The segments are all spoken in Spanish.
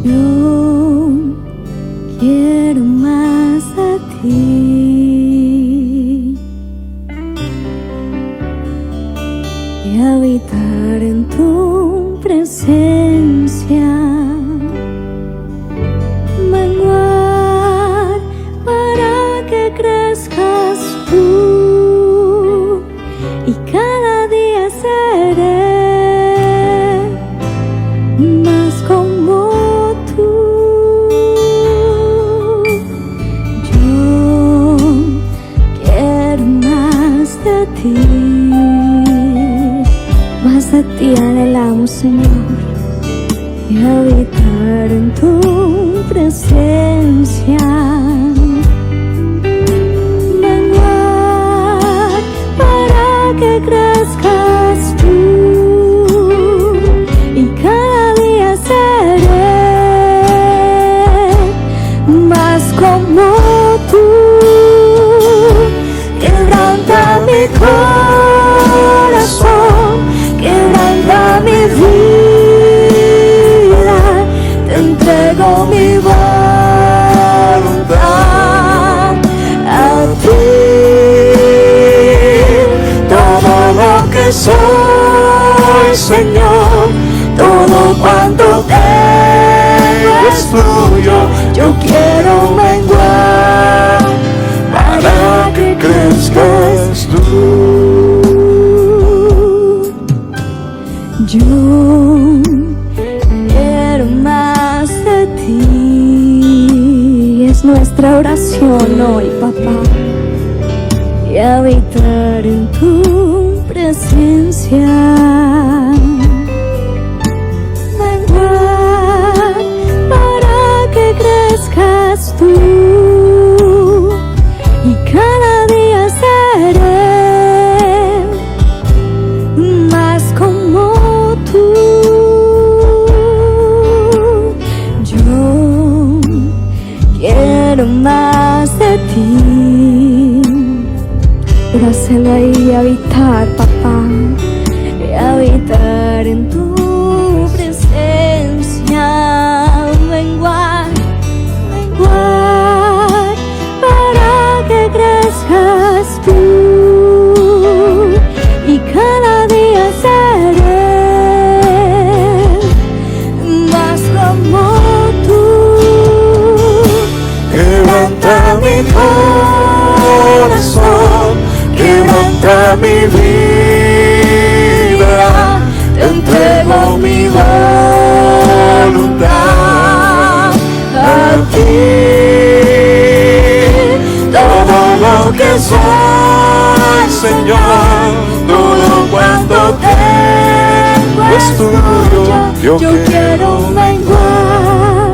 Yo quiero más de ti y habitar en tu presencia, menguar para que crezcas tú y cada día seré más como tú. Yo quiero más de ti anhelamos, Señor, y habitar en tu presencia, menguar para que crezcas tú y cada día seré más como tú. Quebranta mi corazón, quebranta mi vida, te entrego mi voluntad a ti. Todo lo que soy, Señor, todo cuanto tengo es tuyo. Yo quiero menguar para que crezcas tú. Yo quiero más de ti, es nuestra oración hoy, papá, y habitar en tu presencia, menguar para que crezcas tú y cada día seré más como tú. Yo quiero más de ti, pero hazlo ahí y habitar, papá, y habitar en tu presencia, menguar, menguar para que crezcas tú y cada día seré más como tú. Quebranta mi corazón, quebranta mi vida, te entrego mi voluntad a ti. Todo lo que soy, Señor, todo cuanto tengo es tuyo. Yo quiero menguar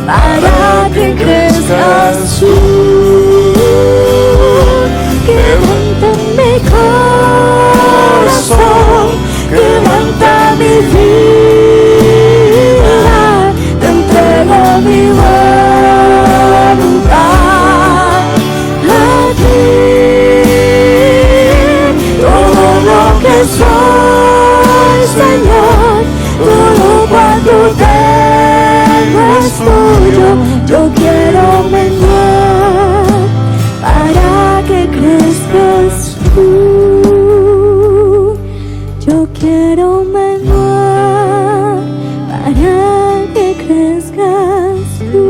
para que crezcas tú. Quebranta mi corazón, quebranta mi vida, te entrego mi voluntad a ti. Todo lo que soy, Señor, todo cuanto tengo es tuyo. Yo quiero menguar para que crezcas tú. Yo quiero menguar para que crezcas tú.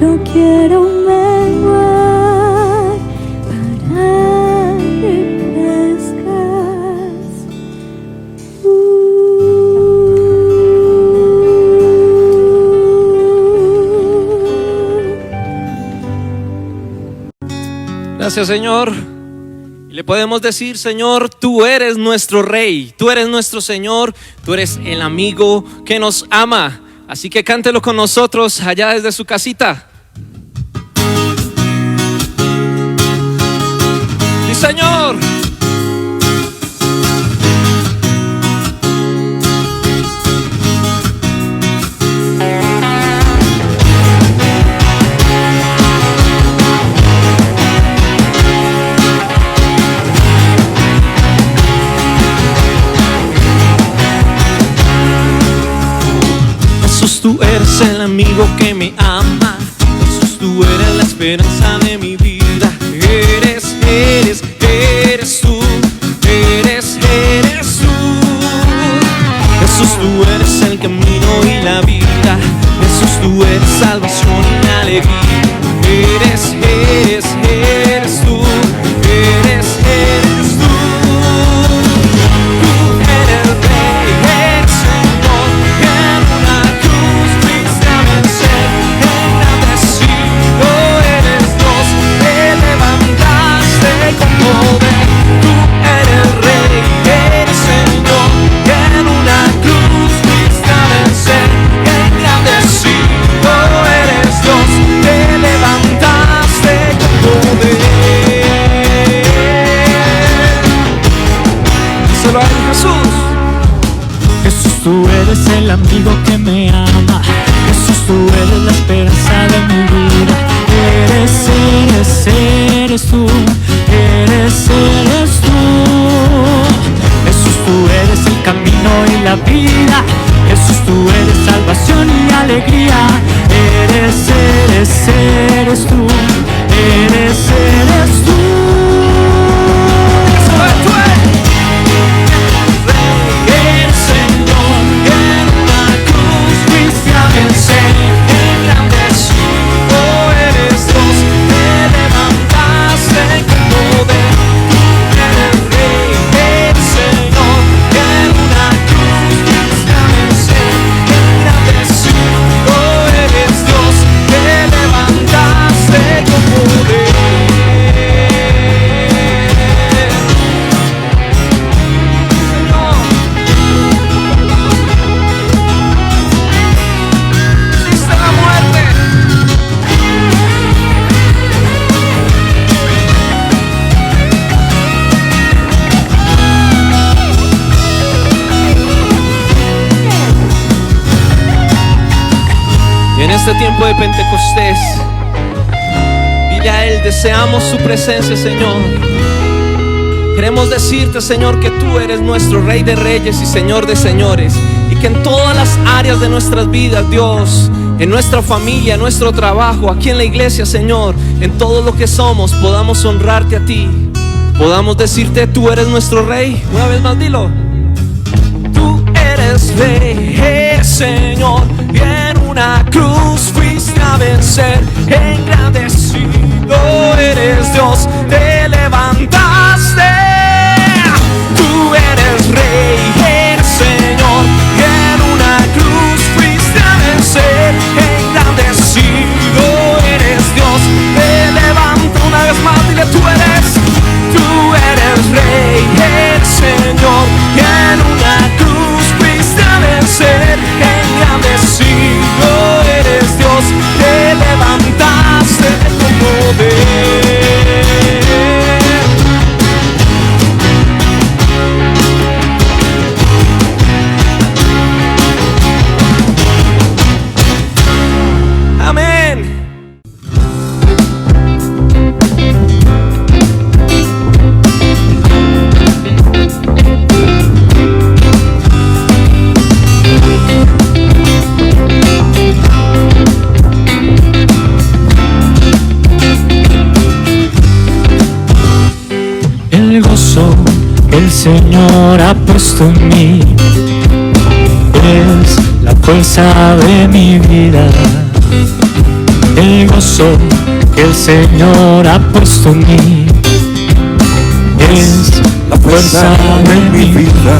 Yo quiero menguar para que crezcas tú. Gracias, Señor. Y le podemos decir: Señor, tú eres nuestro Rey, tú eres nuestro Señor, tú eres el amigo que nos ama. Así que cántelo con nosotros allá desde su casita. ¡Sí, Señor! tú eres el amigo que me ama. Jesús, tú eres la esperanza de mi vida. Eres tú. Eres tú. Jesús, tú eres el camino y la vida. Jesús, tú eres salvación y alegría. Eres tú. Eres tú. Tú eres Rey, eres Señor. En una cruz fuiste a vencer. Engrandecido eres Dios. Te levantaste con poder. Tú eres Rey, eres Señor. En una cruz fuiste a vencer. Engrandecido eres Dios. Te levantaste con poder. Díselo a él, Jesús. Jesús, tú eres el amigo que me ama. Jesús, tú eres la esperanza de mi vida. Eres tú. Eres tú. Jesús, tú eres el camino y la vida. Jesús, tú eres salvación y alegría. Eres tú. Eres tú. Eres Señor, en una cruz fuiste a vencer. Engrandecido eres Dios, te levantaste con poder. Eres Rey, eres Señor, en una cruz fuiste a vencer. Engrandecido eres Dios, te levantaste con poder. Existe la muerte. Y en este tiempo de Pentecostés, dile a Él, deseamos su presencia, Señor. Queremos decirte, Señor, que tú eres nuestro Rey de Reyes y Señor de Señores. Y que en todas las áreas de nuestras vidas, Dios, en nuestra familia, en nuestro trabajo, aquí en la iglesia, Señor, en todo lo que somos, podamos honrarte a ti. Podamos decirte, tú eres nuestro Rey. Una vez más, dilo. Tú eres Rey, Señor, y en una cruz fuiste a vencer. Engrandecido eres Dios, te levantaste. Tú eres Rey, eres Señor, y en una cruz fuiste a vencer. Engrandecido eres Dios, te levanta. Una vez más, dile, tú eres Rey, eres Señor, y en una cruz fuiste a vencer. Engrandecido eres Dios, te levantaste con poder. Amén. El gozo que el Señor ha puesto en mí es la fuerza de mi vida. El gozo que el Señor ha puesto en mí es la fuerza de mi vida.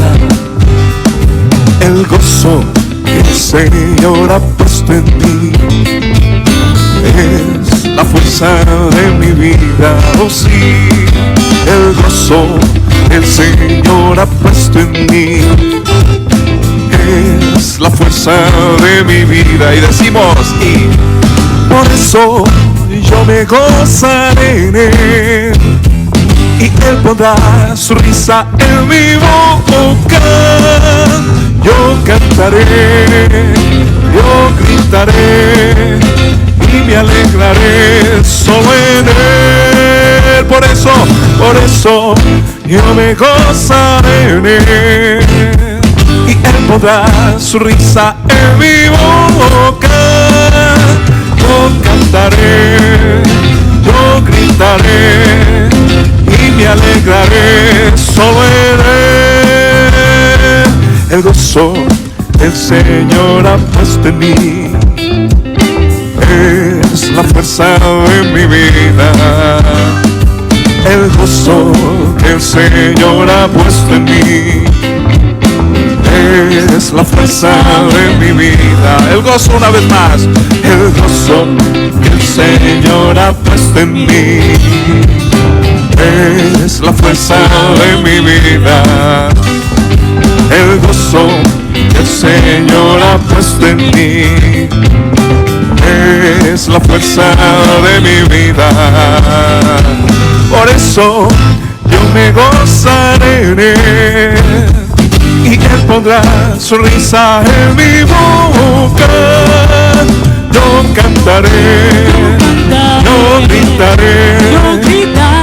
El gozo que el Señor ha puesto en mí es la fuerza de mi vida. Oh sí, el gozo que el Señor ha puesto en mí es la fuerza de mi vida. Y decimos, y por eso yo me gozaré en Él, y Él pondrá su risa en mi boca. Yo cantaré, yo gritaré, y me alegraré solo en Él. Por eso yo me gozaré en Él, y Él pondrá su risa en mi boca. Yo cantaré, yo gritaré y me alegraré solo en Él. El gozo el Señor ha puesto en mí, es la fuerza de mi vida. El gozo que el Señor ha puesto en mí es la fuerza de mi vida. El gozo una vez más, el gozo que el Señor ha puesto en mí es la fuerza de mi vida. El gozo que el Señor ha puesto en mí es la fuerza de mi vida. Por eso yo me gozaré en Él y Él pondrá su risa en mi boca. Yo cantaré, yo gritaré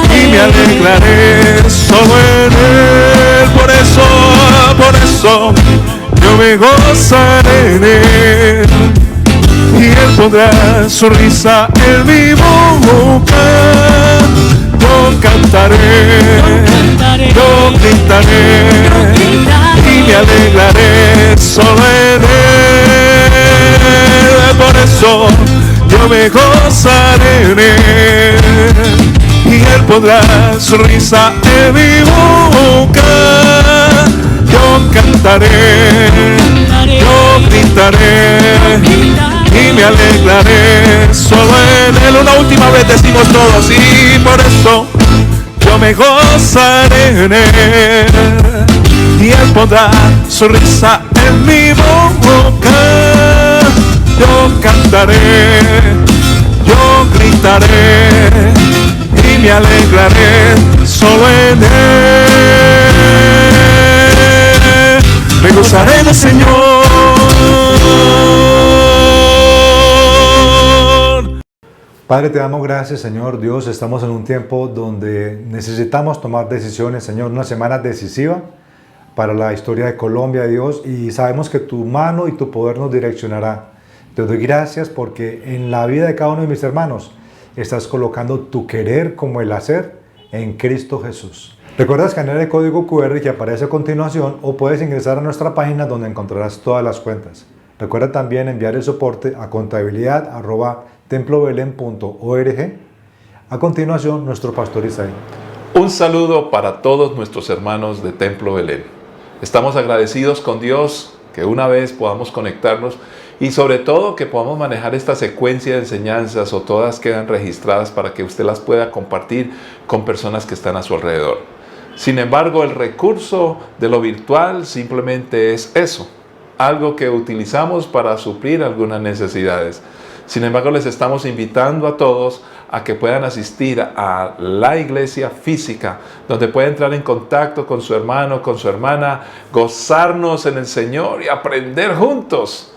y me alegraré solo en Él. Por eso yo me gozaré en Él y Él pondrá su risa en mi boca. Yo cantaré, yo gritaré y me alegraré solo en Él. Por eso yo me gozaré en Él y Él pondrá su risa en mi boca. Yo cantaré, yo gritaré y me alegraré solo en Él. Una última vez decimos todos, y por eso yo me gozaré en Él y Él pondrá su risa en mi boca. Yo cantaré, yo gritaré y me alegraré solo en Él. Me gozaré en el Señor. Padre, te damos gracias, Señor Dios. Estamos en un tiempo donde necesitamos tomar decisiones, Señor, una semana decisiva para la historia de Colombia, Dios, y sabemos que tu mano y tu poder nos direccionará. Te doy gracias porque en la vida de cada uno de mis hermanos estás colocando tu querer como el hacer en Cristo Jesús. Recuerda escanear el código QR que aparece a continuación o puedes ingresar a nuestra página donde encontrarás todas las cuentas. Recuerda también enviar el soporte a contabilidad@templobelen.org. A continuación, nuestro pastor Isaí. Un saludo para todos nuestros hermanos de Templo Belén. Estamos agradecidos con Dios que una vez podamos conectarnos y sobre todo que podamos manejar esta secuencia de enseñanzas o todas quedan registradas para que usted las pueda compartir con personas que están a su alrededor. Sin embargo, el recurso de lo virtual simplemente es eso, algo que utilizamos para suplir algunas necesidades. Sin embargo, les estamos invitando a todos a que puedan asistir a la iglesia física, donde pueden entrar en contacto con su hermano, con su hermana, gozarnos en el Señor y aprender juntos.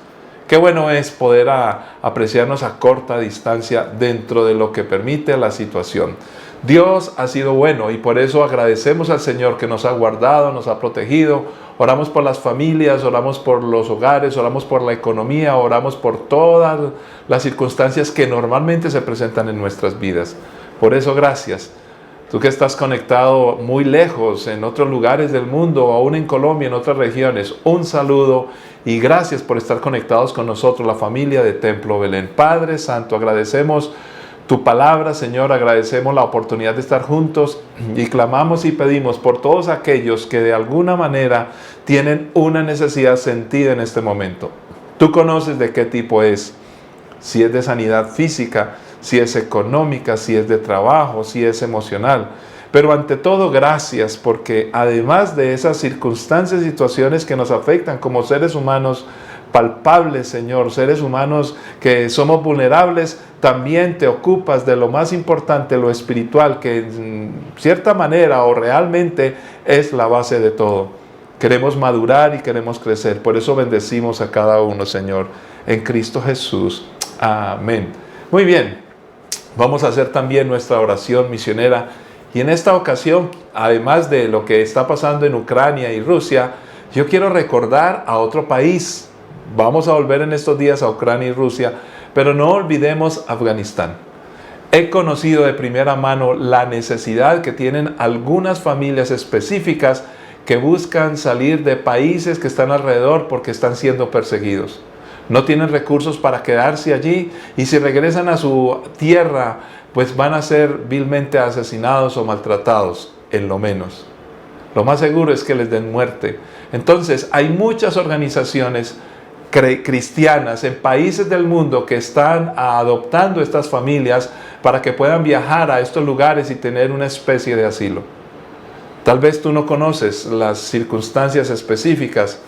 Qué bueno es poder apreciarnos a corta distancia dentro de lo que permite la situación. Dios ha sido bueno y por eso agradecemos al Señor que nos ha guardado, nos ha protegido. Oramos por las familias, oramos por los hogares, oramos por la economía, oramos por todas las circunstancias que normalmente se presentan en nuestras vidas. Por eso, gracias. Tú que estás conectado muy lejos, en otros lugares del mundo, o aún en Colombia, en otras regiones, un saludo y gracias por estar conectados con nosotros, la familia de Templo Belén. Padre Santo, agradecemos tu palabra, Señor, agradecemos la oportunidad de estar juntos y clamamos y pedimos por todos aquellos que de alguna manera tienen una necesidad sentida en este momento. Tú conoces de qué tipo es, si es de sanidad física, si es económica, si es de trabajo, si es emocional. Pero ante todo, gracias, porque además de esas circunstancias y situaciones que nos afectan como seres humanos palpables, Señor, seres humanos que somos vulnerables, también te ocupas de lo más importante, lo espiritual, que en cierta manera o realmente es la base de todo. Queremos madurar y queremos crecer, por eso bendecimos a cada uno, Señor, en Cristo Jesús. Amén. Muy bien, vamos a hacer también nuestra oración misionera y en esta ocasión, además de lo que está pasando en Ucrania y Rusia, Yo quiero recordar a otro país. Vamos a volver en estos días a Ucrania y Rusia, pero no olvidemos Afganistán. He conocido de primera mano la necesidad que tienen algunas familias específicas que buscan salir de países que están alrededor porque están siendo perseguidos. No tienen recursos para quedarse allí y si regresan a su tierra, pues van a ser vilmente asesinados o maltratados, en lo menos. Lo más seguro es que les den muerte. Entonces, hay muchas organizaciones cristianas en países del mundo que están adoptando estas familias para que puedan viajar a estos lugares y tener una especie de asilo. Tal vez tú no conoces las circunstancias específicas.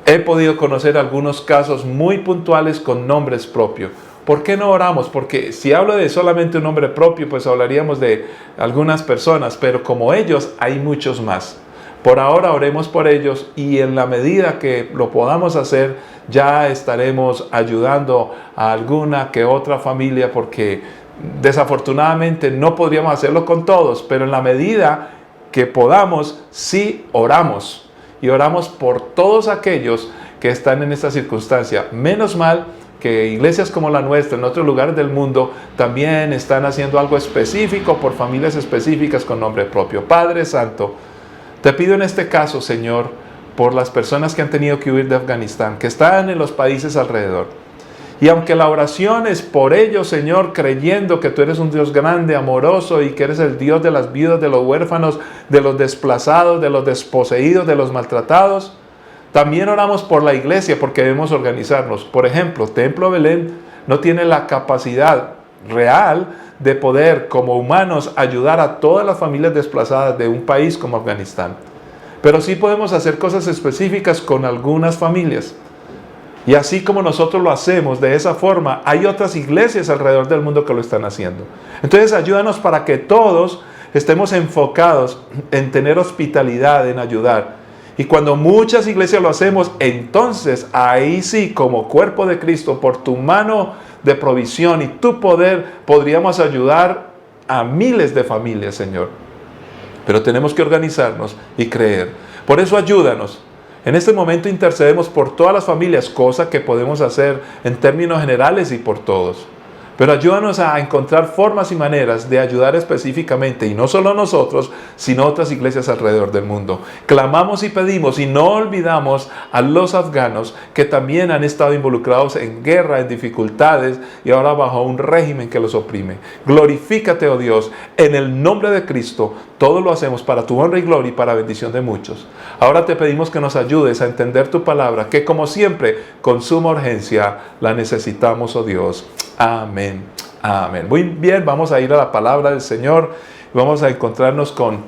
He podido conocer algunos casos muy puntuales con nombres propios. ¿Por qué no oramos? Porque si hablo de solamente un nombre propio, pues hablaríamos de algunas personas, pero como ellos hay muchos más. Por ahora oremos por ellos y en la medida que lo podamos hacer, ya estaremos ayudando a alguna que otra familia, porque desafortunadamente no podríamos hacerlo con todos, pero en la medida que podamos, sí oramos. Y oramos por todos aquellos que están en esta circunstancia. Menos mal que iglesias como la nuestra en otros lugares del mundo también están haciendo algo específico por familias específicas con nombre propio. Padre Santo, te pido en este caso, Señor, por las personas que han tenido que huir de Afganistán, que están en los países alrededor. Y aunque la oración es por ellos, Señor, creyendo que tú eres un Dios grande, amoroso y que eres el Dios de las viudas, de los huérfanos, de los desplazados, de los desposeídos, de los maltratados, también oramos por la iglesia porque debemos organizarnos. Por ejemplo, Templo Belén no tiene la capacidad real de poder, como humanos, ayudar a todas las familias desplazadas de un país como Afganistán. Pero sí podemos hacer cosas específicas con algunas familias. Y así como nosotros lo hacemos de esa forma, hay otras iglesias alrededor del mundo que lo están haciendo. Entonces ayúdanos para que todos estemos enfocados en tener hospitalidad, en ayudar. Y cuando muchas iglesias lo hacemos, entonces ahí sí, como cuerpo de Cristo, por tu mano de provisión y tu poder, podríamos ayudar a miles de familias, Señor. Pero tenemos que organizarnos y creer. Por eso ayúdanos. En este momento intercedemos por todas las familias, cosa que podemos hacer en términos generales y por todos. Pero ayúdanos a encontrar formas y maneras de ayudar específicamente, y no solo nosotros, sino otras iglesias alrededor del mundo. Clamamos y pedimos y no olvidamos a los afganos que también han estado involucrados en guerra, en dificultades y ahora bajo un régimen que los oprime. Glorifícate, oh Dios, en el nombre de Cristo. Todo lo hacemos para tu honra y gloria y para bendición de muchos. Ahora te pedimos que nos ayudes a entender tu palabra, que como siempre, con suma urgencia, la necesitamos, oh Dios. Amén. Amén. Muy bien, vamos a ir a la palabra del Señor. Vamos a encontrarnos con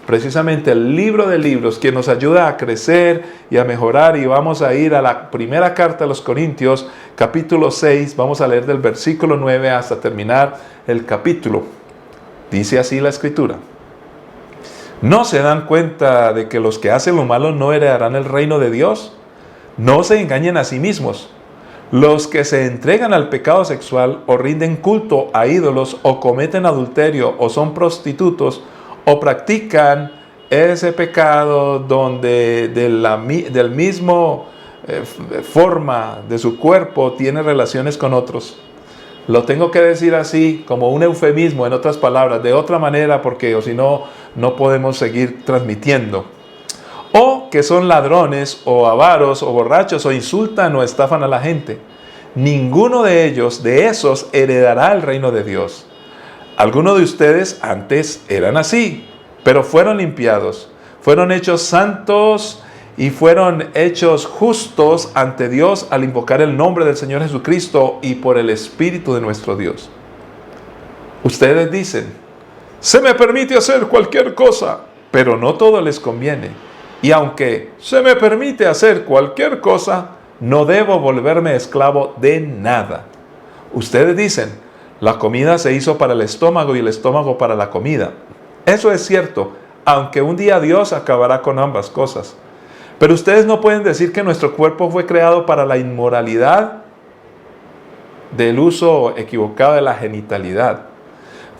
precisamente el libro de libros que nos ayuda a crecer y a mejorar. Y vamos a ir a la primera carta a los Corintios, capítulo 6. Vamos a leer del versículo 9 hasta terminar el capítulo. Dice así la Escritura. ¿No se dan cuenta de que los que hacen lo malo no heredarán el reino de Dios? No se engañen a sí mismos. Los que se entregan al pecado sexual o rinden culto a ídolos o cometen adulterio o son prostitutos o practican ese pecado donde del mismo forma de su cuerpo tiene relaciones con otros. Lo tengo que decir así, como un eufemismo, en otras palabras, de otra manera, porque o si no, no podemos seguir transmitiendo. O que son ladrones, o avaros, o borrachos, o insultan o estafan a la gente. Ninguno de ellos, de esos, heredará el reino de Dios. Algunos de ustedes antes eran así, pero fueron limpiados, fueron hechos santos y fueron hechos justos ante Dios al invocar el nombre del Señor Jesucristo y por el Espíritu de nuestro Dios. Ustedes dicen, se me permite hacer cualquier cosa, pero no todo les conviene. Y aunque se me permite hacer cualquier cosa, no debo volverme esclavo de nada. Ustedes dicen, la comida se hizo para el estómago y el estómago para la comida. Eso es cierto, aunque un día Dios acabará con ambas cosas. Pero ustedes no pueden decir que nuestro cuerpo fue creado para la inmoralidad del uso equivocado de la genitalidad.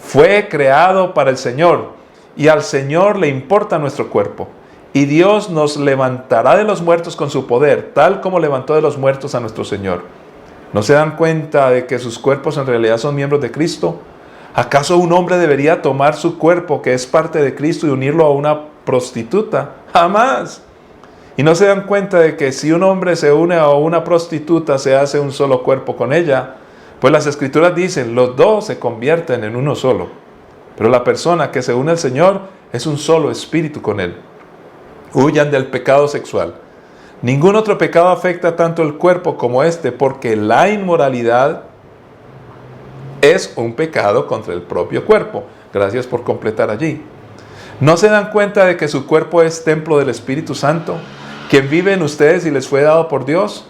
Fue creado para el Señor y al Señor le importa nuestro cuerpo. y Dios nos levantará de los muertos con su poder, tal como levantó de los muertos a nuestro Señor. ¿No se dan cuenta de que sus cuerpos en realidad son miembros de Cristo? ¿Acaso un hombre debería tomar su cuerpo, que es parte de Cristo, y unirlo a una prostituta? ¡Jamás! ¿Y no se dan cuenta de que si un hombre se une a una prostituta, se hace un solo cuerpo con ella? Pues las Escrituras dicen, los dos se convierten en uno solo. Pero la persona que se une al Señor es un solo espíritu con Él. Huyan del pecado sexual. Ningún otro pecado afecta tanto el cuerpo como este, porque la inmoralidad es un pecado contra el propio cuerpo. Gracias por completar allí. ¿No se dan cuenta de que su cuerpo es templo del Espíritu Santo, quien vive en ustedes y les fue dado por Dios?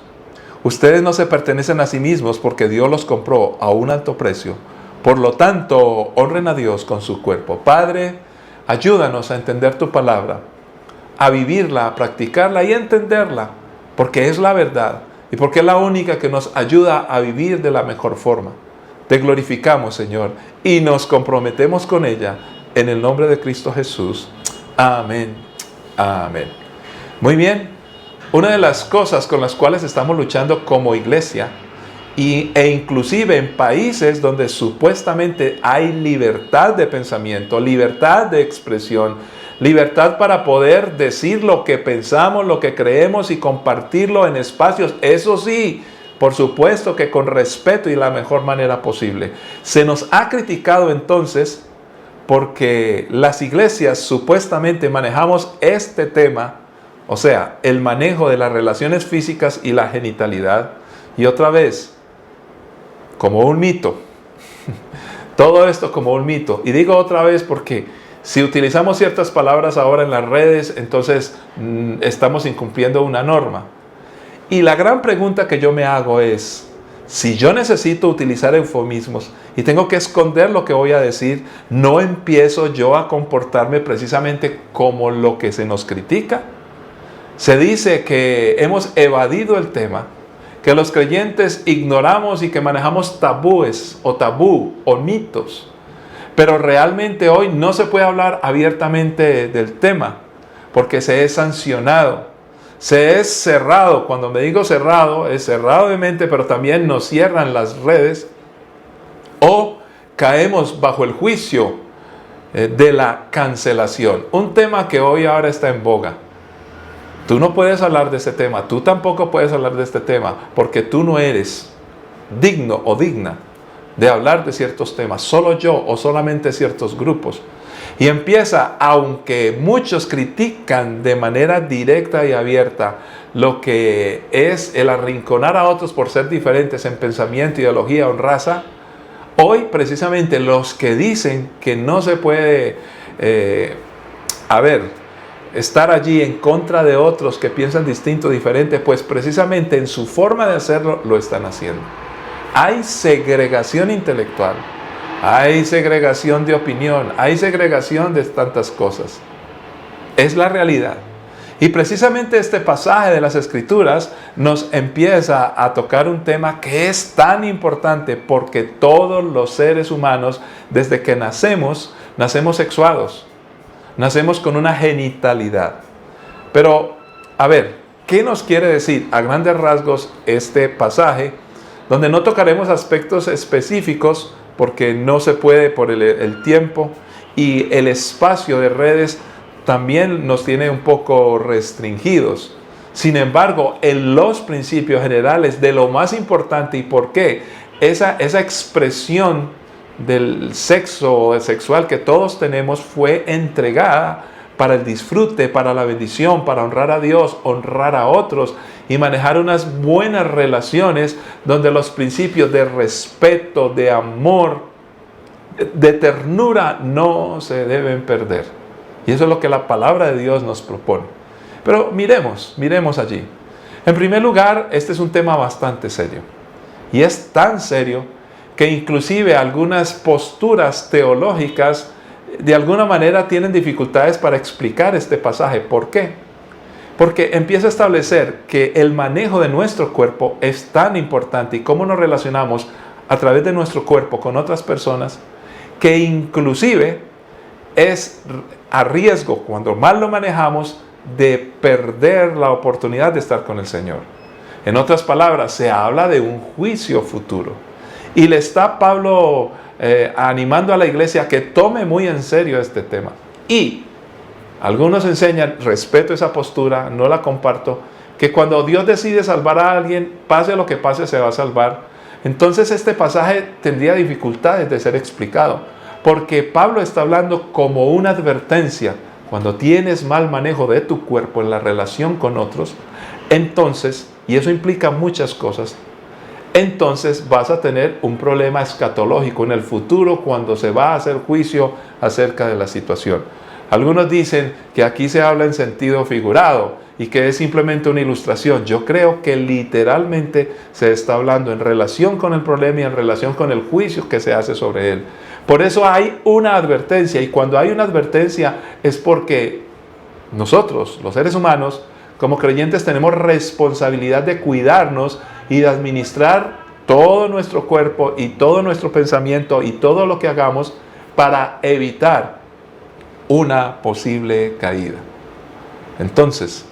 Ustedes no se pertenecen a sí mismos, porque Dios los compró a un alto precio. Por lo tanto, honren a Dios con su cuerpo. Padre, ayúdanos a entender tu palabra, a vivirla, a practicarla y a entenderla, porque es la verdad y porque es la única que nos ayuda a vivir de la mejor forma. Te glorificamos, Señor, y nos comprometemos con ella en el nombre de Cristo Jesús. Amén. Amén. Muy bien. Una de las cosas con las cuales estamos luchando como iglesia, e inclusive en países donde supuestamente hay libertad de pensamiento, libertad de expresión, libertad para poder decir lo que pensamos, lo que creemos y compartirlo en espacios, eso sí, por supuesto que con respeto y la mejor manera posible. Se nos ha criticado entonces porque las iglesias supuestamente manejamos este tema, o sea, el manejo de las relaciones físicas y la genitalidad, y otra vez, como un mito. Todo esto como un mito. Y digo otra vez porque si utilizamos ciertas palabras ahora en las redes, entonces estamos incumpliendo una norma. Y la gran pregunta que yo me hago es, si yo necesito utilizar eufemismos y tengo que esconder lo que voy a decir, ¿no empiezo yo a comportarme precisamente como lo que se nos critica? Se dice que hemos evadido el tema, que los creyentes ignoramos y que manejamos tabúes o mitos. Pero realmente hoy no se puede hablar abiertamente del tema, porque se es sancionado, se es cerrado. Cuando me digo cerrado, es cerrado de mente, pero también nos cierran las redes, o caemos bajo el juicio de la cancelación. Un tema que hoy ahora está en boga. Tú no puedes hablar de este tema, tú tampoco puedes hablar de este tema, porque tú no eres digno o digna de hablar de ciertos temas, solo yo o solamente ciertos grupos. Y empieza, aunque muchos critican de manera directa y abierta lo que es el arrinconar a otros por ser diferentes en pensamiento, ideología o en raza, hoy precisamente los que dicen que no se puede, estar allí en contra de otros que piensan distinto, diferente, pues precisamente en su forma de hacerlo lo están haciendo. Hay segregación intelectual, hay segregación de opinión, hay segregación de tantas cosas. Es la realidad. Y precisamente este pasaje de las Escrituras nos empieza a tocar un tema que es tan importante, porque todos los seres humanos, desde que nacemos sexuados. Nacemos con una genitalidad. Pero, a ver, ¿qué nos quiere decir a grandes rasgos este pasaje? Donde no tocaremos aspectos específicos porque no se puede por el tiempo, y el espacio de redes también nos tiene un poco restringidos. Sin embargo, en los principios generales de lo más importante y por qué esa expresión del sexo sexual que todos tenemos fue entregada para el disfrute, para la bendición, para honrar a Dios, honrar a otros y manejar unas buenas relaciones donde los principios de respeto, de amor, de ternura no se deben perder. Y eso es lo que la palabra de Dios nos propone. Pero miremos allí. En primer lugar, este es un tema bastante serio. Y es tan serio que inclusive algunas posturas teológicas de alguna manera tienen dificultades para explicar este pasaje. ¿Por qué? Porque empieza a establecer que el manejo de nuestro cuerpo es tan importante y cómo nos relacionamos a través de nuestro cuerpo con otras personas, que inclusive es a riesgo, cuando mal lo manejamos, de perder la oportunidad de estar con el Señor. En otras palabras, se habla de un juicio futuro. Y le está Pablo animando a la iglesia a que tome muy en serio este tema. Y algunos enseñan, respeto esa postura, no la comparto, que cuando Dios decide salvar a alguien, pase lo que pase, se va a salvar. Entonces este pasaje tendría dificultades de ser explicado, porque Pablo está hablando como una advertencia. Cuando tienes mal manejo de tu cuerpo en la relación con otros, entonces, y eso implica muchas cosas, entonces vas a tener un problema escatológico en el futuro cuando se va a hacer juicio acerca de la situación. Algunos dicen que aquí se habla en sentido figurado y que es simplemente una ilustración. Yo creo que literalmente se está hablando en relación con el problema y en relación con el juicio que se hace sobre él. Por eso hay una advertencia, y cuando hay una advertencia es porque nosotros, los seres humanos, como creyentes tenemos responsabilidad de cuidarnos y de administrar todo nuestro cuerpo y todo nuestro pensamiento y todo lo que hagamos para evitar una posible caída. Entonces,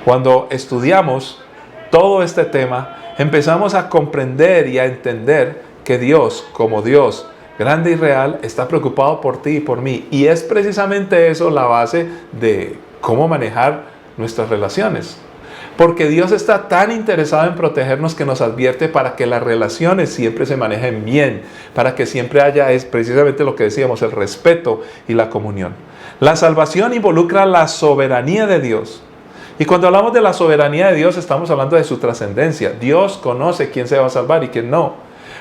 cuando estudiamos todo este tema, empezamos a comprender y a entender que Dios, como Dios grande y real, está preocupado por ti y por mí. Y es precisamente eso la base de cómo manejar nuestras relaciones. Porque Dios está tan interesado en protegernos que nos advierte para que las relaciones siempre se manejen bien, para que siempre haya, es precisamente lo que decíamos, el respeto y la comunión. La salvación involucra la soberanía de Dios. Y cuando hablamos de la soberanía de Dios, estamos hablando de su trascendencia. Dios conoce quién se va a salvar y quién no.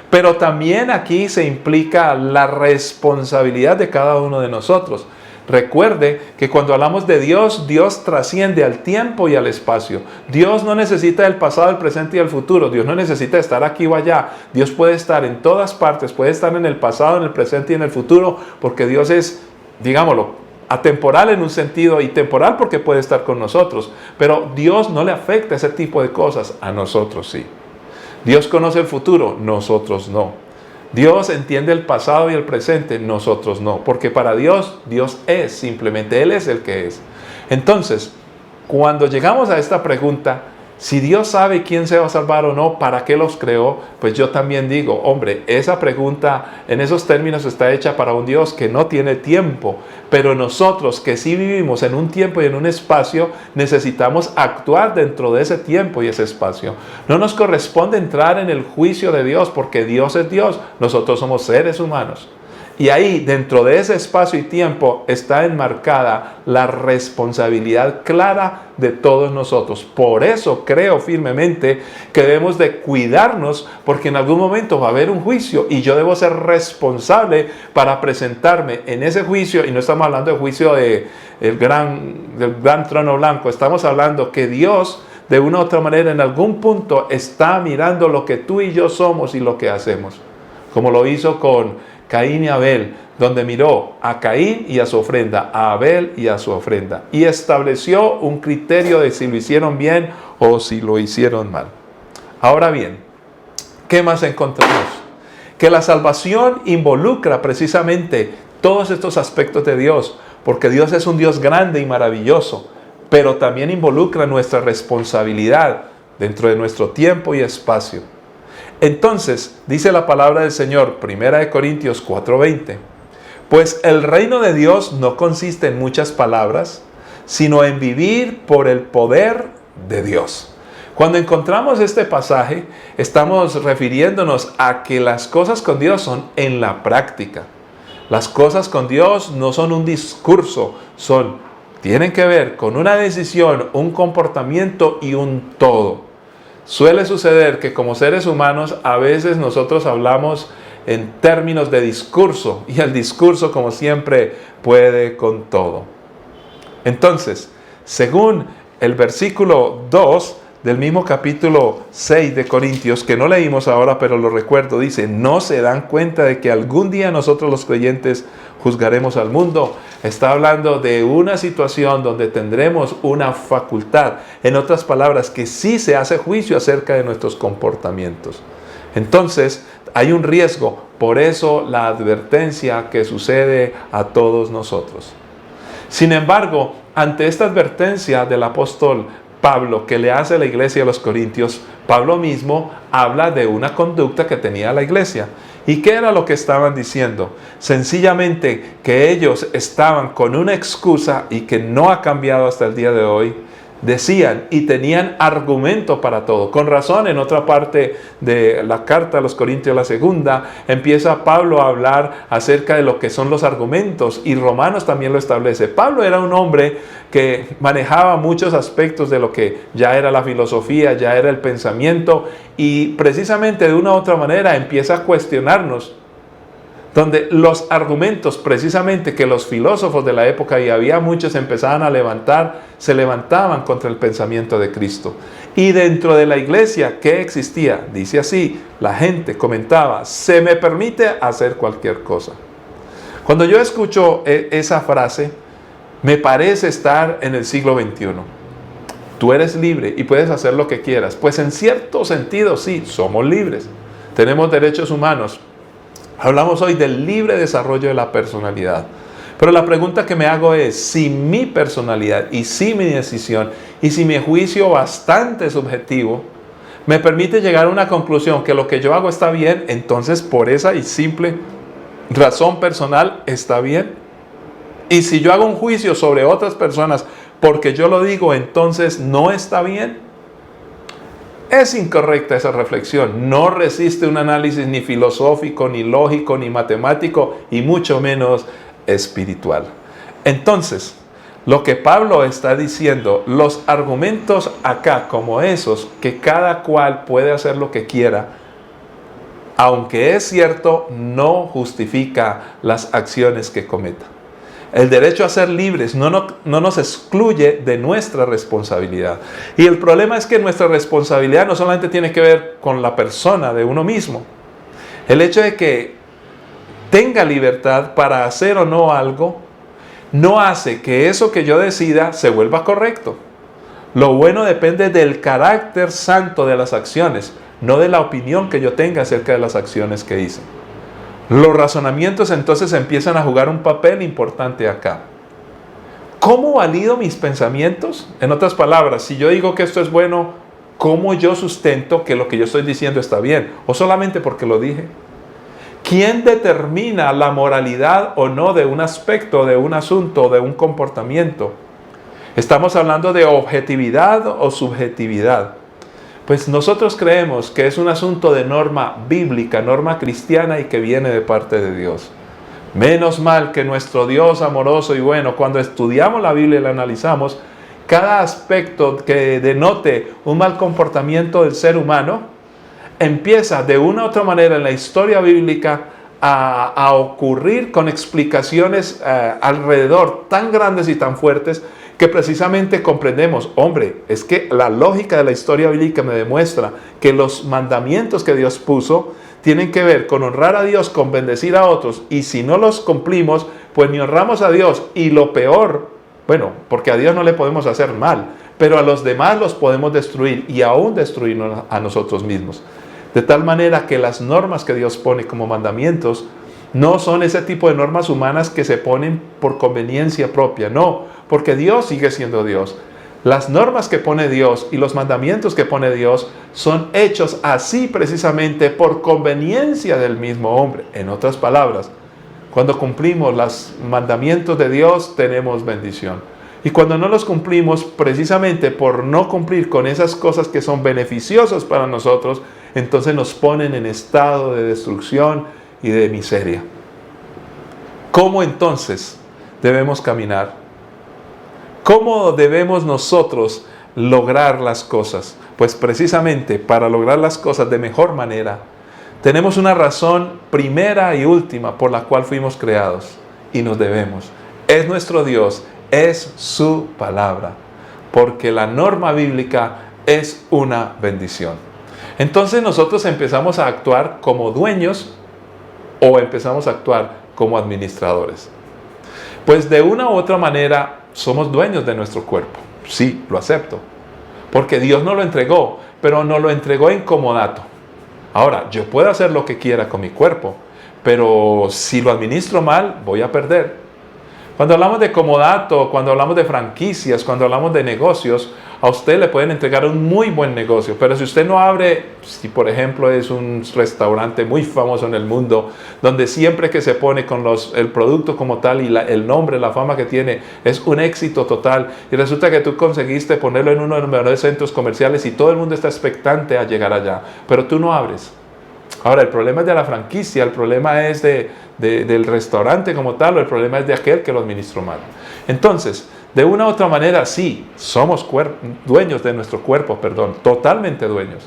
Pero también aquí se implica la responsabilidad de cada uno de nosotros. Recuerde que cuando hablamos de Dios, Dios trasciende al tiempo y al espacio. Dios no necesita el pasado, el presente y el futuro. Dios no necesita estar aquí o allá. Dios puede estar en todas partes, puede estar en el pasado, en el presente y en el futuro, porque Dios es, digámoslo, atemporal en un sentido y temporal porque puede estar con nosotros. Pero Dios no le afecta ese tipo de cosas, a nosotros sí. Dios conoce el futuro, nosotros no. Dios entiende el pasado y el presente, nosotros no. Porque para Dios, Dios es simplemente, Él es el que es. Entonces, cuando llegamos a esta pregunta, si Dios sabe quién se va a salvar o no, ¿para qué los creó? Pues yo también digo, hombre, esa pregunta en esos términos está hecha para un Dios que no tiene tiempo. Pero nosotros que sí vivimos en un tiempo y en un espacio, necesitamos actuar dentro de ese tiempo y ese espacio. No nos corresponde entrar en el juicio de Dios, porque Dios es Dios, nosotros somos seres humanos. Y ahí, dentro de ese espacio y tiempo, está enmarcada la responsabilidad clara de todos nosotros. Por eso creo firmemente que debemos de cuidarnos, porque en algún momento va a haber un juicio y yo debo ser responsable para presentarme en ese juicio. Y no estamos hablando de juicio del gran trono blanco, estamos hablando que Dios, de una u otra manera, en algún punto está mirando lo que tú y yo somos y lo que hacemos, como lo hizo con Caín y Abel, donde miró a Caín y a su ofrenda, a Abel y a su ofrenda, y estableció un criterio de si lo hicieron bien o si lo hicieron mal. Ahora bien, ¿qué más encontramos? Que la salvación involucra precisamente todos estos aspectos de Dios, porque Dios es un Dios grande y maravilloso, pero también involucra nuestra responsabilidad dentro de nuestro tiempo y espacio. Entonces, dice la palabra del Señor, 1 Corintios 4:20, pues el reino de Dios no consiste en muchas palabras, sino en vivir por el poder de Dios. Cuando encontramos este pasaje, estamos refiriéndonos a que las cosas con Dios son en la práctica. Las cosas con Dios no son un discurso, tienen que ver con una decisión, un comportamiento y un todo. Suele suceder que como seres humanos a veces nosotros hablamos en términos de discurso, y el discurso, como siempre, puede con todo. Entonces, según el versículo 2 del mismo capítulo 6 de Corintios, que no leímos ahora pero lo recuerdo, dice, ¿no se dan cuenta de que algún día nosotros los creyentes juzgaremos al mundo? Está hablando de una situación donde tendremos una facultad, en otras palabras, que sí se hace juicio acerca de nuestros comportamientos. Entonces, hay un riesgo, por eso la advertencia que sucede a todos nosotros. Sin embargo, ante esta advertencia del apóstol Pablo que le hace a la iglesia de los Corintios, Pablo mismo habla de una conducta que tenía la iglesia. ¿Y qué era lo que estaban diciendo? Sencillamente que ellos estaban con una excusa y que no ha cambiado hasta el día de hoy. Decían y tenían argumento para todo. Con razón, en otra parte de la carta a los Corintios, la segunda, empieza Pablo a hablar acerca de lo que son los argumentos, y Romanos también lo establece. Pablo era un hombre que manejaba muchos aspectos de lo que ya era la filosofía, ya era el pensamiento, y precisamente de una u otra manera empieza a cuestionarnos, donde los argumentos precisamente que los filósofos de la época, y había muchos, empezaban a levantar, se levantaban contra el pensamiento de Cristo. Y dentro de la iglesia, ¿qué existía? Dice así, la gente comentaba, se me permite hacer cualquier cosa. Cuando yo escucho esa frase, me parece estar en el siglo XXI. Tú eres libre y puedes hacer lo que quieras. Pues en cierto sentido sí, somos libres. Tenemos derechos humanos. Hablamos hoy del libre desarrollo de la personalidad. Pero la pregunta que me hago es, si mi personalidad y si mi decisión y si mi juicio bastante subjetivo me permite llegar a una conclusión que lo que yo hago está bien, entonces por esa y simple razón personal está bien. Y si yo hago un juicio sobre otras personas porque yo lo digo, entonces no está bien. Es incorrecta esa reflexión, no resiste un análisis ni filosófico, ni lógico, ni matemático, y mucho menos espiritual. Entonces, lo que Pablo está diciendo, los argumentos acá como esos, que cada cual puede hacer lo que quiera, aunque es cierto, no justifica las acciones que cometa. El derecho a ser libres no nos excluye de nuestra responsabilidad. Y el problema es que nuestra responsabilidad no solamente tiene que ver con la persona de uno mismo. El hecho de que tenga libertad para hacer o no algo, no hace que eso que yo decida se vuelva correcto. Lo bueno depende del carácter santo de las acciones, no de la opinión que yo tenga acerca de las acciones que hice. Los razonamientos entonces empiezan a jugar un papel importante acá. ¿Cómo valido mis pensamientos? En otras palabras, si yo digo que esto es bueno, ¿cómo yo sustento que lo que yo estoy diciendo está bien? ¿O solamente porque lo dije? ¿Quién determina la moralidad o no de un aspecto, de un asunto, de un comportamiento? ¿Estamos hablando de objetividad o subjetividad? Pues nosotros creemos que es un asunto de norma bíblica, norma cristiana, y que viene de parte de Dios. Menos mal que nuestro Dios amoroso y bueno, cuando estudiamos la Biblia y la analizamos, cada aspecto que denote un mal comportamiento del ser humano empieza de una u otra manera en la historia bíblica a ocurrir con explicaciones alrededor tan grandes y tan fuertes que precisamente comprendemos, hombre, es que la lógica de la historia bíblica me demuestra que los mandamientos que Dios puso tienen que ver con honrar a Dios, con bendecir a otros, y si no los cumplimos, pues ni honramos a Dios, y lo peor, bueno, porque a Dios no le podemos hacer mal, pero a los demás los podemos destruir y aún destruirnos a nosotros mismos. De tal manera que las normas que Dios pone como mandamientos no son ese tipo de normas humanas que se ponen por conveniencia propia, no, porque Dios sigue siendo Dios. Las normas que pone Dios y los mandamientos que pone Dios son hechos así precisamente por conveniencia del mismo hombre. En otras palabras, cuando cumplimos los mandamientos de Dios tenemos bendición. Y cuando no los cumplimos, precisamente por no cumplir con esas cosas que son beneficiosas para nosotros, entonces nos ponen en estado de destrucción y de miseria. ¿Cómo entonces debemos caminar? ¿Cómo debemos nosotros lograr las cosas? Pues precisamente para lograr las cosas de mejor manera, tenemos una razón primera y última por la cual fuimos creados y nos debemos. Es nuestro Dios, es su palabra, porque la norma bíblica es una bendición. Entonces nosotros empezamos a actuar como dueños o empezamos a actuar como administradores. Pues de una u otra manera somos dueños de nuestro cuerpo. Sí, lo acepto. Porque Dios nos lo entregó, pero nos lo entregó en comodato. Ahora, yo puedo hacer lo que quiera con mi cuerpo, pero si lo administro mal, voy a perder. Cuando hablamos de comodato, cuando hablamos de franquicias, cuando hablamos de negocios, a usted le pueden entregar un muy buen negocio, pero si usted no abre, si por ejemplo es un restaurante muy famoso en el mundo, donde siempre que se pone con el producto como tal y el nombre, la fama que tiene, es un éxito total, y resulta que tú conseguiste ponerlo en uno de los mejores centros comerciales y todo el mundo está expectante a llegar allá, pero tú no abres. Ahora, el problema es de la franquicia, el problema es del restaurante como tal, o el problema es de aquel que lo administró mal. Entonces, de una u otra manera, sí, somos dueños de nuestro cuerpo, totalmente dueños.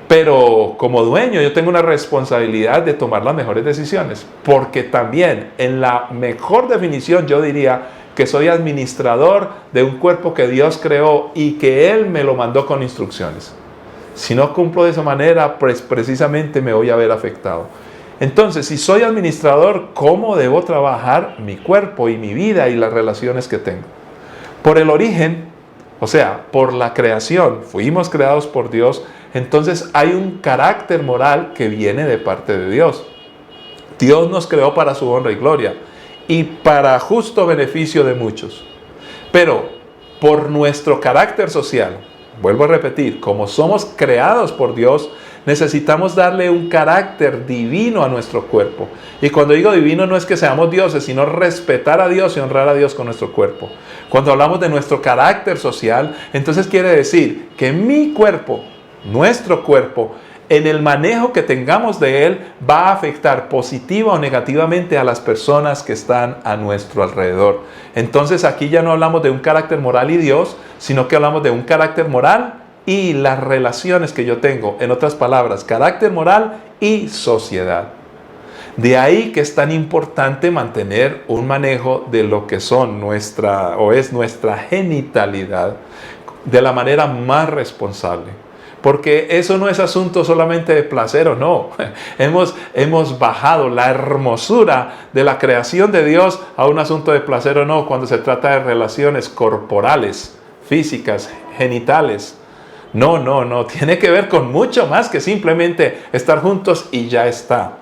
Pero como dueño yo tengo una responsabilidad de tomar las mejores decisiones, porque también en la mejor definición yo diría que soy administrador de un cuerpo que Dios creó y que Él me lo mandó con instrucciones. Si no cumplo de esa manera, pues precisamente me voy a ver afectado. Entonces, si soy administrador, ¿cómo debo trabajar mi cuerpo y mi vida y las relaciones que tengo? Por el origen, o sea, por la creación, fuimos creados por Dios, entonces hay un carácter moral que viene de parte de Dios. Dios nos creó para su honra y gloria y para justo beneficio de muchos. Pero por nuestro carácter social, vuelvo a repetir, como somos creados por Dios, necesitamos darle un carácter divino a nuestro cuerpo. Y cuando digo divino no es que seamos dioses, sino respetar a Dios y honrar a Dios con nuestro cuerpo. Cuando hablamos de nuestro carácter social, entonces quiere decir que mi cuerpo, nuestro cuerpo, en el manejo que tengamos de él, va a afectar positiva o negativamente a las personas que están a nuestro alrededor. Entonces aquí ya no hablamos de un carácter moral y Dios, sino que hablamos de un carácter moral y las relaciones que yo tengo. En otras palabras, carácter moral y sociedad. De ahí que es tan importante mantener un manejo de lo que son nuestra genitalidad de la manera más responsable. Porque eso no es asunto solamente de placer o no. Hemos bajado la hermosura de la creación de Dios a un asunto de placer o no cuando se trata de relaciones corporales, físicas, genitales. No. Tiene que ver con mucho más que simplemente estar juntos y ya está.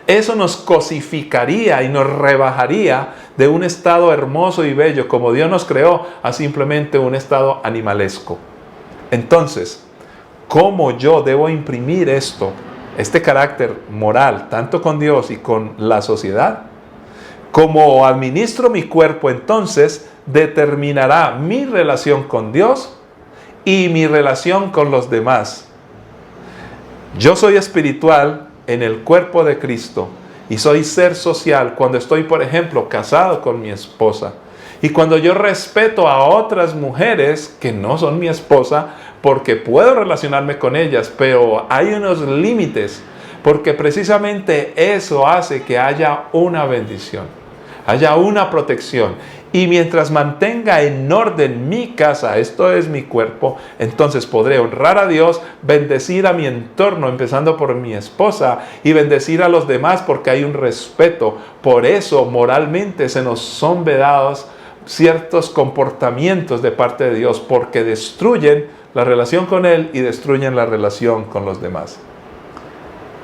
Eso nos cosificaría y nos rebajaría de un estado hermoso y bello como Dios nos creó a simplemente un estado animalesco. Entonces, ¿cómo yo debo imprimir este carácter moral, tanto con Dios y con la sociedad? Como administro mi cuerpo, entonces determinará mi relación con Dios y mi relación con los demás. Yo soy espiritual en el cuerpo de Cristo y soy ser social cuando estoy, por ejemplo, casado con mi esposa. Y cuando yo respeto a otras mujeres que no son mi esposa, porque puedo relacionarme con ellas, pero hay unos límites, porque precisamente eso hace que haya una bendición, haya una protección. Y mientras mantenga en orden mi casa, esto es mi cuerpo, entonces podré honrar a Dios, bendecir a mi entorno, empezando por mi esposa, y bendecir a los demás porque hay un respeto. Por eso moralmente se nos son vedados ciertos comportamientos de parte de Dios, porque destruyen la relación con Él y destruyen la relación con los demás.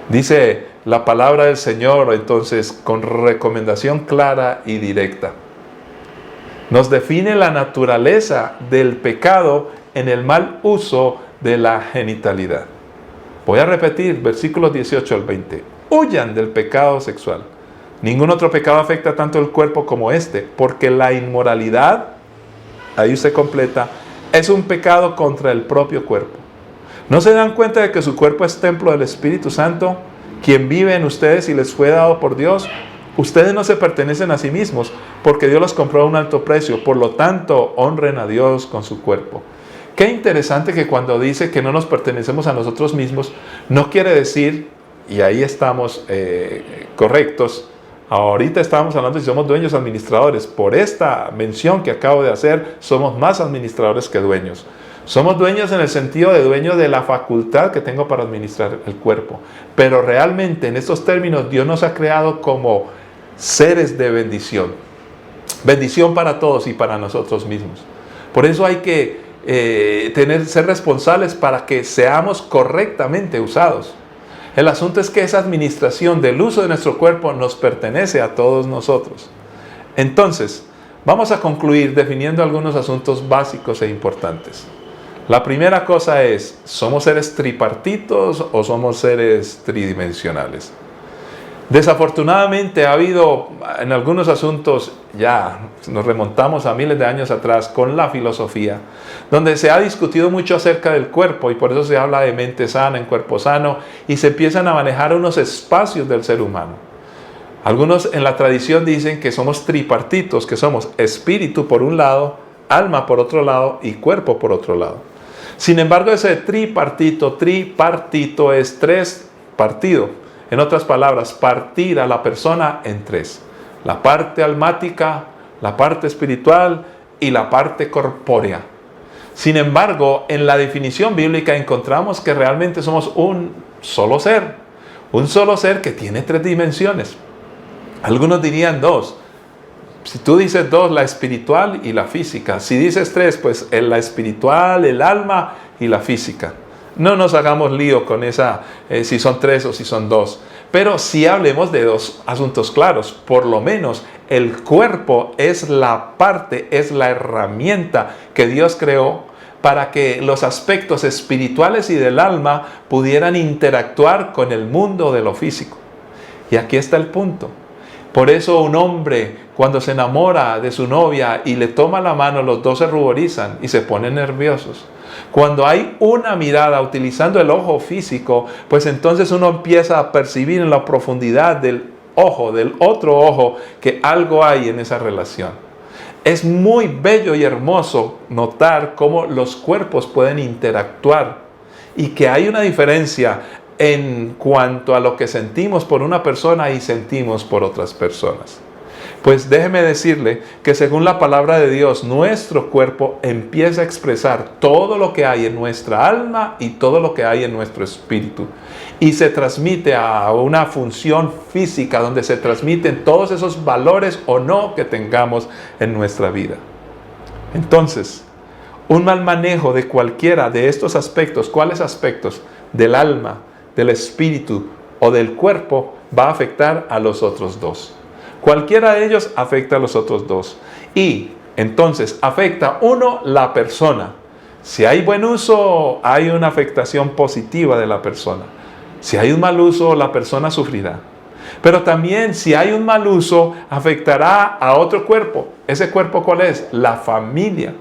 Dice la palabra del Señor, entonces, con recomendación clara y directa. Nos define la naturaleza del pecado en el mal uso de la genitalidad. Voy a repetir versículos 18 al 20. Huyan del pecado sexual. Ningún otro pecado afecta tanto el cuerpo como este, porque la inmoralidad, ahí usted completa, es un pecado contra el propio cuerpo. ¿No se dan cuenta de que su cuerpo es templo del Espíritu Santo, quien vive en ustedes y les fue dado por Dios? Ustedes no se pertenecen a sí mismos, porque Dios los compró a un alto precio. Por lo tanto, honren a Dios con su cuerpo. Qué interesante que cuando dice que no nos pertenecemos a nosotros mismos, no quiere decir, y ahí estamos correctos, ahorita estábamos hablando de si somos dueños o administradores. Por esta mención que acabo de hacer, somos más administradores que dueños. Somos dueños en el sentido de dueños de la facultad que tengo para administrar el cuerpo. Pero realmente en estos términos Dios nos ha creado como seres de bendición. Bendición para todos y para nosotros mismos. Por eso hay que ser responsables para que seamos correctamente usados. El asunto es que esa administración del uso de nuestro cuerpo nos pertenece a todos nosotros. Entonces, Vamos a concluir definiendo algunos asuntos básicos e importantes. La primera cosa es, ¿somos seres tripartitos o somos seres tridimensionales? Desafortunadamente ha habido en algunos asuntos, ya nos remontamos a miles de años atrás con la filosofía, donde se ha discutido mucho acerca del cuerpo y por eso se habla de mente sana en cuerpo sano y se empiezan a manejar unos espacios del ser humano. Algunos en la tradición dicen que somos tripartitos, que somos espíritu por un lado, alma por otro lado y cuerpo por otro lado. Sin embargo, ese tripartito es tres partido. En otras palabras, partir a la persona en tres. La parte almática, la parte espiritual y la parte corpórea. Sin embargo, en la definición bíblica encontramos que realmente somos un solo ser. Un solo ser que tiene tres dimensiones. Algunos dirían dos. Si tú dices dos, la espiritual y la física. Si dices tres, pues la espiritual, el alma y la física. No nos hagamos lío con esa, si son tres o si son dos. Pero sí hablemos de dos asuntos claros. Por lo menos el cuerpo es la parte, es la herramienta que Dios creó para que los aspectos espirituales y del alma pudieran interactuar con el mundo de lo físico. Y aquí está el punto. Por eso un hombre, cuando se enamora de su novia y le toma la mano, los dos se ruborizan y se ponen nerviosos. Cuando hay una mirada utilizando el ojo físico, pues entonces uno empieza a percibir en la profundidad del ojo, del otro ojo, que algo hay en esa relación. Es muy bello y hermoso notar cómo los cuerpos pueden interactuar y que hay una diferencia en cuanto a lo que sentimos por una persona y sentimos por otras personas. Pues déjeme decirle que según la palabra de Dios, nuestro cuerpo empieza a expresar todo lo que hay en nuestra alma y todo lo que hay en nuestro espíritu. Y se transmite a una función física donde se transmiten todos esos valores o no que tengamos en nuestra vida. Entonces, un mal manejo de cualquiera de estos aspectos, ¿cuáles aspectos? Del alma, del espíritu o del cuerpo, va a afectar a los otros dos. Cualquiera de ellos afecta a los otros dos. Y entonces afecta uno, la persona. Si hay buen uso, hay una afectación positiva de la persona. Si hay un mal uso, la persona sufrirá. Pero también si hay un mal uso, afectará a otro cuerpo. ¿Ese cuerpo cuál es? La familia.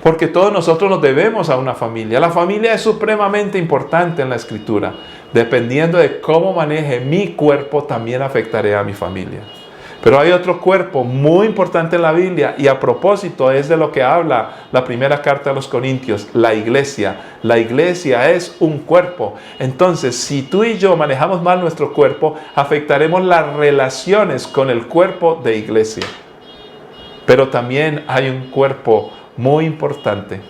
Porque todos nosotros nos debemos a una familia. La familia es supremamente importante en la Escritura. Dependiendo de cómo maneje mi cuerpo, también afectaré a mi familia. Pero hay otro cuerpo muy importante en la Biblia y a propósito es de lo que habla la primera carta a los Corintios, la iglesia. La iglesia es un cuerpo. Entonces, si tú y yo manejamos mal nuestro cuerpo, afectaremos las relaciones con el cuerpo de iglesia. Pero también hay un cuerpo muy importante.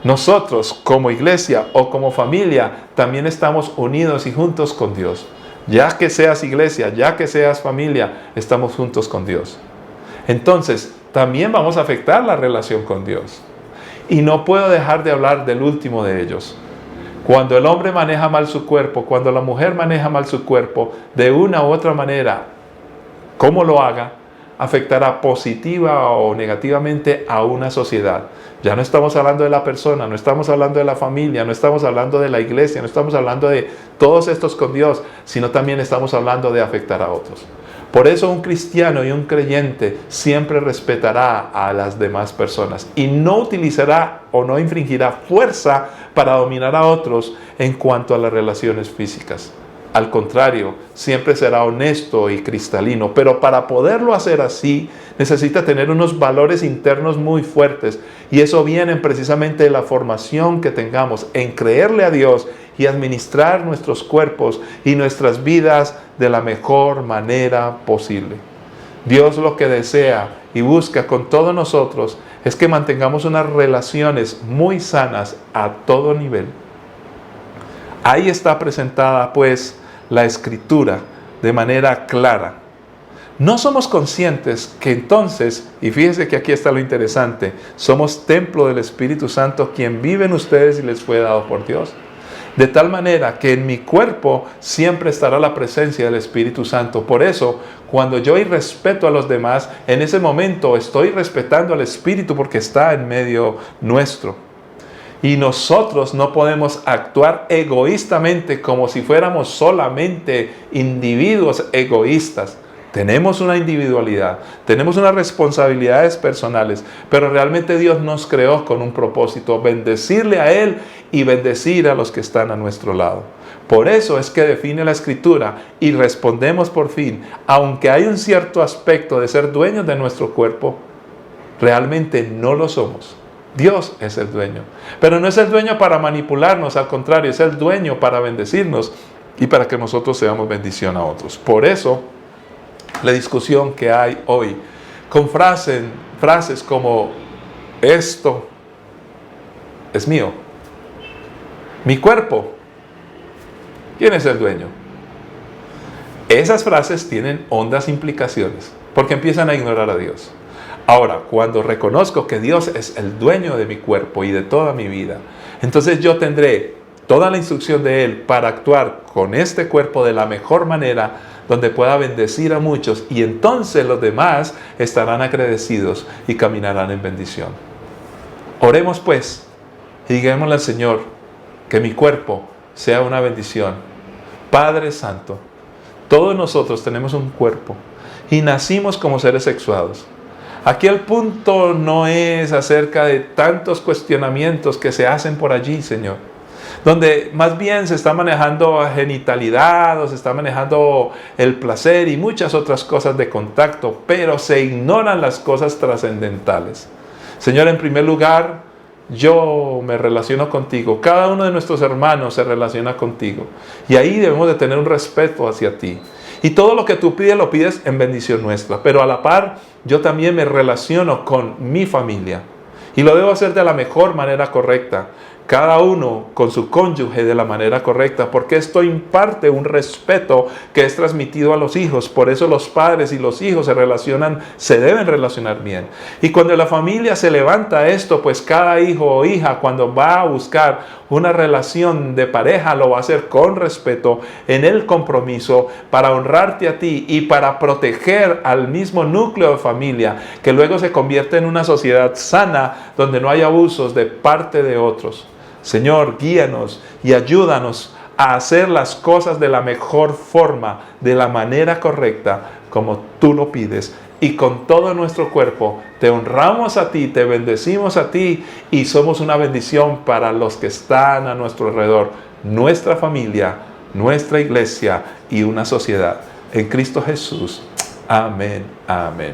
Nosotros como iglesia o como familia también estamos unidos y juntos con Dios. Ya que seas iglesia, ya que seas familia, estamos juntos con Dios. Entonces, también vamos a afectar la relación con Dios. Y no puedo dejar de hablar del último de ellos. Cuando el hombre maneja mal su cuerpo, cuando la mujer maneja mal su cuerpo, de una u otra manera, como lo haga, afectará positiva o negativamente a una sociedad. Ya no estamos hablando de la persona, no estamos hablando de la familia, no estamos hablando de la iglesia, no estamos hablando de todos estos con Dios, sino también estamos hablando de afectar a otros. Por eso un cristiano y un creyente siempre respetará a las demás personas y no utilizará o no infringirá fuerza para dominar a otros en cuanto a las relaciones físicas. Al contrario, siempre será honesto y cristalino, pero para poderlo hacer así, necesita tener unos valores internos muy fuertes y eso viene precisamente de la formación que tengamos en creerle a Dios y administrar nuestros cuerpos y nuestras vidas de la mejor manera posible. Dios lo que desea y busca con todos nosotros es que mantengamos unas relaciones muy sanas a todo nivel. Ahí está presentada pues la Escritura de manera clara. No somos conscientes que entonces, y fíjense que aquí está lo interesante, somos templo del Espíritu Santo, quien vive en ustedes y les fue dado por Dios. De tal manera que en mi cuerpo siempre estará la presencia del Espíritu Santo. Por eso, cuando yo irrespeto a los demás, en ese momento estoy respetando al Espíritu porque está en medio nuestro. Y nosotros no podemos actuar egoístamente como si fuéramos solamente individuos egoístas. Tenemos una individualidad, tenemos unas responsabilidades personales, pero realmente Dios nos creó con un propósito: bendecirle a Él y bendecir a los que están a nuestro lado. Por eso es que define la Escritura y respondemos por fin, aunque hay un cierto aspecto de ser dueños de nuestro cuerpo, realmente no lo somos. Dios es el dueño, pero no es el dueño para manipularnos, al contrario, es el dueño para bendecirnos y para que nosotros seamos bendición a otros. Por eso, la discusión que hay hoy con frases como: esto es mío, mi cuerpo, ¿quién es el dueño? Esas frases tienen hondas implicaciones porque empiezan a ignorar a Dios. Ahora, cuando reconozco que Dios es el dueño de mi cuerpo y de toda mi vida, entonces yo tendré toda la instrucción de Él para actuar con este cuerpo de la mejor manera, donde pueda bendecir a muchos, y entonces los demás estarán agradecidos y caminarán en bendición. Oremos pues y digámosle al Señor que mi cuerpo sea una bendición. Padre Santo, todos nosotros tenemos un cuerpo y nacimos como seres sexuados. Aquí el punto no es acerca de tantos cuestionamientos que se hacen por allí, Señor, donde más bien se está manejando genitalidad o se está manejando el placer y muchas otras cosas de contacto, pero se ignoran las cosas trascendentales. Señor, en primer lugar, yo me relaciono contigo, cada uno de nuestros hermanos se relaciona contigo, y ahí debemos de tener un respeto hacia ti. Y todo lo que tú pides, lo pides en bendición nuestra. Pero a la par, yo también me relaciono con mi familia. Y lo debo hacer de la mejor manera correcta. Cada uno con su cónyuge de la manera correcta. Porque esto imparte un respeto que es transmitido a los hijos. Por eso los padres y los hijos se deben relacionar bien. Y cuando la familia se levanta a esto, pues cada hijo o hija, cuando va a buscar una relación de pareja, lo va a hacer con respeto, en el compromiso, para honrarte a ti y para proteger al mismo núcleo de familia, que luego se convierte en una sociedad sana, donde no hay abusos de parte de otros. Señor, guíanos y ayúdanos a hacer las cosas de la mejor forma, de la manera correcta, como tú lo pides. Y con todo nuestro cuerpo te honramos a ti, te bendecimos a ti y somos una bendición para los que están a nuestro alrededor, nuestra familia, nuestra iglesia y una sociedad. En Cristo Jesús. Amén. Amén.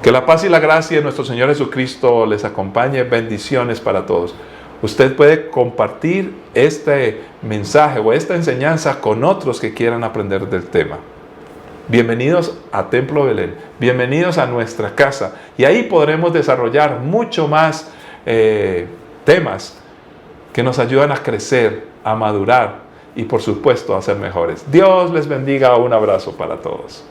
Que la paz y la gracia de nuestro Señor Jesucristo les acompañe. Bendiciones para todos. Usted puede compartir este mensaje o esta enseñanza con otros que quieran aprender del tema. Bienvenidos a Templo Belén, bienvenidos a nuestra casa, y ahí podremos desarrollar mucho más temas que nos ayudan a crecer, a madurar y por supuesto a ser mejores. Dios les bendiga, un abrazo para todos.